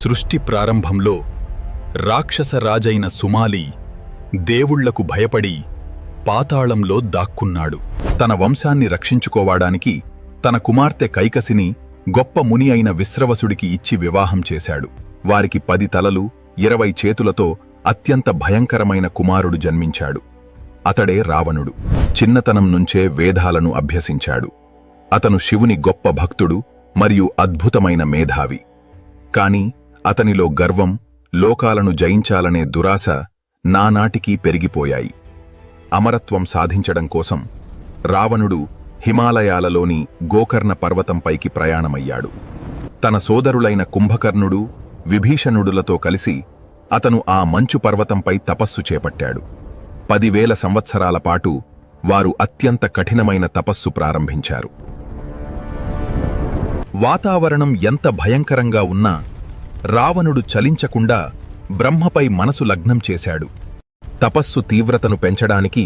సృష్టి ప్రారంభంలో రాక్షసరాజైన సుమాలి దేవుళ్లకు భయపడి పాతాళంలో దాక్కున్నాడు. తన వంశాన్ని రక్షించుకోవడానికి తన కుమార్తె కైకసిని గొప్ప ముని అయిన విశ్రవసుడికి ఇచ్చి వివాహం చేశాడు. వారికి 10 తలలు 20 చేతులతో అత్యంత భయంకరమైన కుమారుడు జన్మించాడు. అతడే రావణుడు. చిన్నతనం నుంచే వేదాలను అభ్యసించాడు. అతను శివుని గొప్ప భక్తుడు మరియు అద్భుతమైన మేధావి. కాని అతనిలో గర్వం, లోకాలను జయించాలనే దురాశ నానాటికీ పెరిగిపోయాయి. అమరత్వం సాధించడం కోసం రావణుడు హిమాలయాలలోని గోకర్ణ పర్వతంపైకి ప్రయాణమయ్యాడు. తన సోదరులైన కుంభకర్ణుడు, విభీషణుడులతో కలిసి అతను ఆ మంచు పర్వతంపై తపస్సు చేపట్టాడు. 10,000 సంవత్సరాల పాటు వారు అత్యంత కఠినమైన తపస్సు ప్రారంభించారు. వాతావరణం ఎంత భయంకరంగా ఉన్నా రావణుడు చలించకుండా బ్రహ్మపై మనసు లగ్నం చేశాడు. తపస్సు తీవ్రతను పెంచడానికి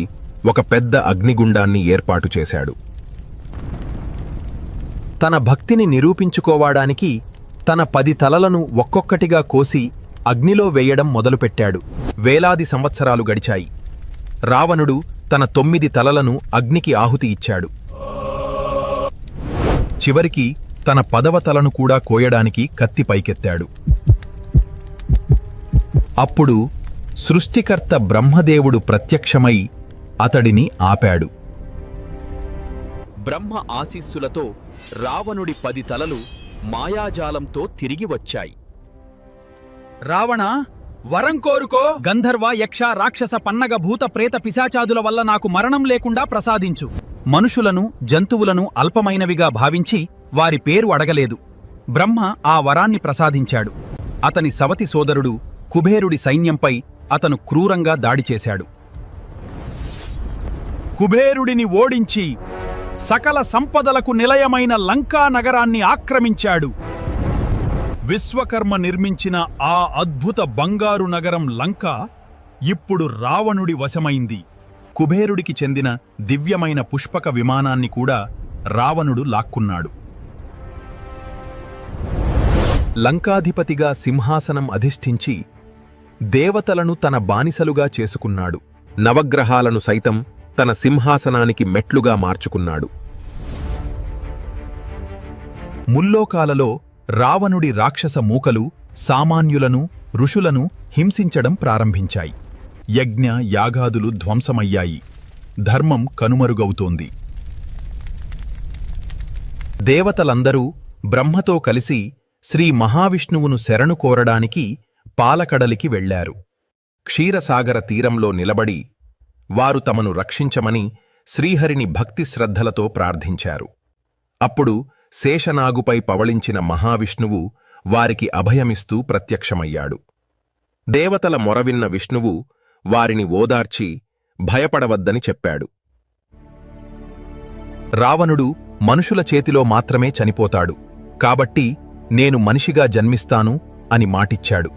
ఒక పెద్ద అగ్నిగుండాన్ని ఏర్పాటు చేశాడు. తన భక్తిని నిరూపించుకోవడానికి తన 10 తలలను ఒక్కొక్కటిగా కోసి అగ్నిలో వేయడం మొదలుపెట్టాడు. వేలాది సంవత్సరాలు గడిచాయి. రావణుడు తన 9 తలలను అగ్నికి ఆహుతి ఇచ్చాడు. చివరికి తన 10వ తలను కూడా కోయడానికి కత్తి పైకెత్తాడు. అప్పుడు సృష్టికర్త బ్రహ్మదేవుడు ప్రత్యక్షమై అతడిని ఆపాడు. బ్రహ్మ ఆశీస్సులతో రావణుడి 10 తలలు మాయాజాలంతో తిరిగి వచ్చాయి. రావణ, వరం కోరుకో. గంధర్వ, యక్ష, రాక్షస, పన్నగ, భూత, ప్రేత, పిశాచాదుల వల్ల నాకు మరణం లేకుండా ప్రసాదించు. మనుషులను, జంతువులను అల్పమైనవిగా భావించి వారి పేరు అడగలేదు. బ్రహ్మ ఆ వరాన్ని ప్రసాదించాడు. అతని సవతి సోదరుడు కుబేరుడి సైన్యంపై అతను క్రూరంగా దాడి చేశాడు. కుబేరుడిని ఓడించి సకల సంపదలకు నిలయమైన లంకా నగరాన్ని ఆక్రమించాడు. విశ్వకర్మ నిర్మించిన ఆ అద్భుత బంగారు నగరం లంక ఇప్పుడు రావణుడి వశమైంది. కుబేరుడికి చెందిన దివ్యమైన పుష్పక విమానాన్ని కూడా రావణుడు లాక్కున్నాడు. లంకాధిపతిగా సింహాసనం అధిష్ఠించి దేవతలను తన బానిసలుగా చేసుకున్నాడు. నవగ్రహాలను సైతం తన సింహాసనానికి మెట్లుగా మార్చుకున్నాడు. ముల్లోకాలలో రావణుడి రాక్షస మూకలు సామాన్యులను, ఋషులను హింసించడం ప్రారంభించాయి. యజ్ఞ, యాగాదులు ధ్వంసమయ్యాయి. ధర్మం కనుమరుగవుతోంది. దేవతలందరూ బ్రహ్మతో కలిసి శ్రీ మహావిష్ణువును శరణు కోరడానికి పాలకడలికి వెళ్లారు. క్షీరసాగర తీరంలో నిలబడి వారు తమను రక్షించమని శ్రీహరిని భక్తి శ్రద్ధలతో ప్రార్థించారు. అప్పుడు శేషనాగుపై పవళించిన మహావిష్ణువు వారికి అభయమిస్తూ ప్రత్యక్షమయ్యాడు. దేవతల మొరవిన్న విష్ణువు వారిని ఓదార్చి భయపడవద్దని చెప్పాడు. రావణుడు మనుషుల చేతిలో మాత్రమే చనిపోతాడు, కాబట్టి నేను మనిషిగా జన్మిస్తాను అని మాటిచ్చాడు.